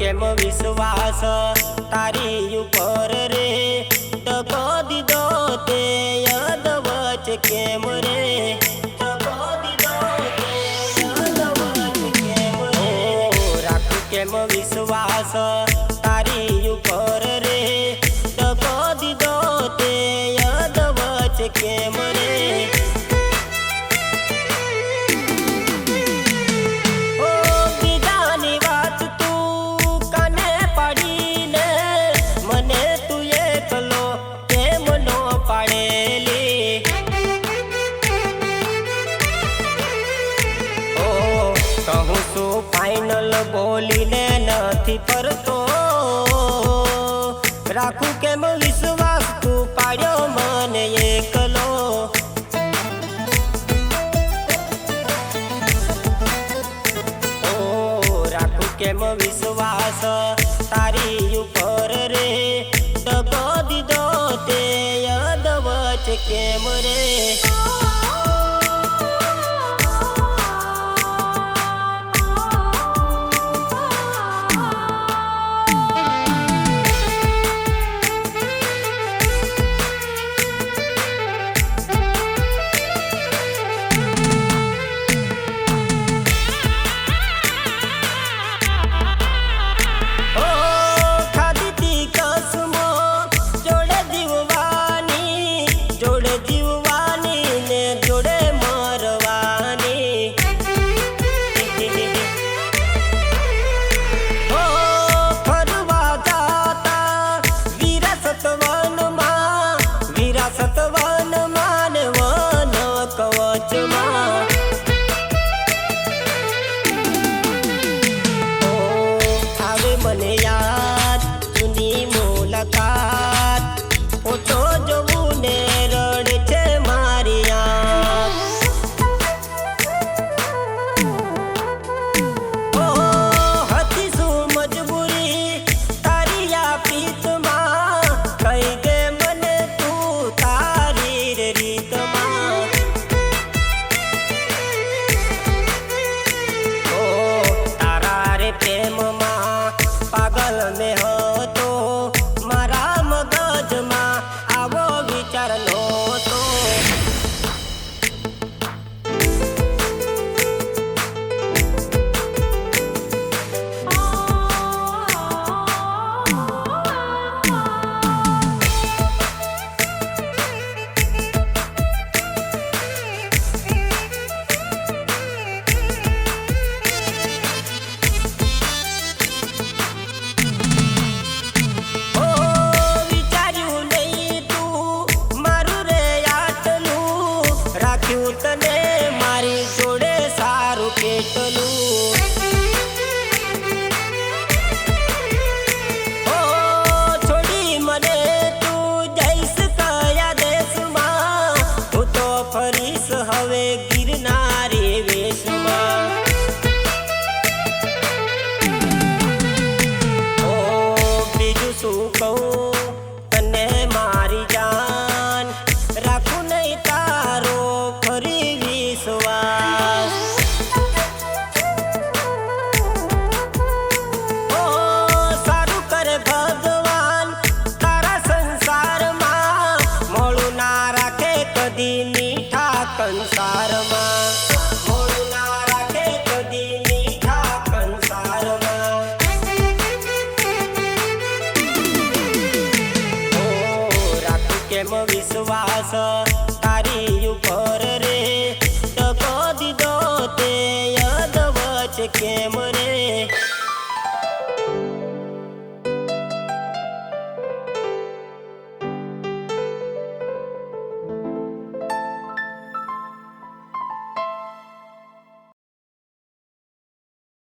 केम विश्वास तारी ऊपर रे टको दीदो ते यदवच केम रे टको दीदो ते यदवच केम रे राखू केम विश्वास तारी ऊपर रे टको दीदो ते यदवच केम रे कहूँ सु फाइनल बोली ने नथी परतो राखू केम विश्वास तू पाड्यो मन एकलो ओ राखू केम विश्वास तारी ऊपर रे टको दीदो ते यदवच केम रे सतवन मानवन कवच आवे मने याद जूनी मुलाकात फोटो जोवू ने रड़े छे मारी हती शू मजबूरी तारी आ प्रीतमां कई दे मने तू तारी रे रीतमां तारा रे प्रेम मां पागल में हो तो मारा मगज मां आवो विचार नो तो तने मारी जोड़े सारू केटलू छोड़ी मने तू जैस कया देश मां तू तो फरीस हवे गिरनारी वेश मां बीजू शू कहूं तने मारी जान राखू नहीं तारो फरी विश्वास सारू करे भगवान तारा संसार मां मोळू ना राखे कदी मीठा कंसार मां मोळू ना राखे कदी मीठा कंसार मां राखू केम विश्वास तारी ऊपर रे टको दीदो ते यदवच केम रे।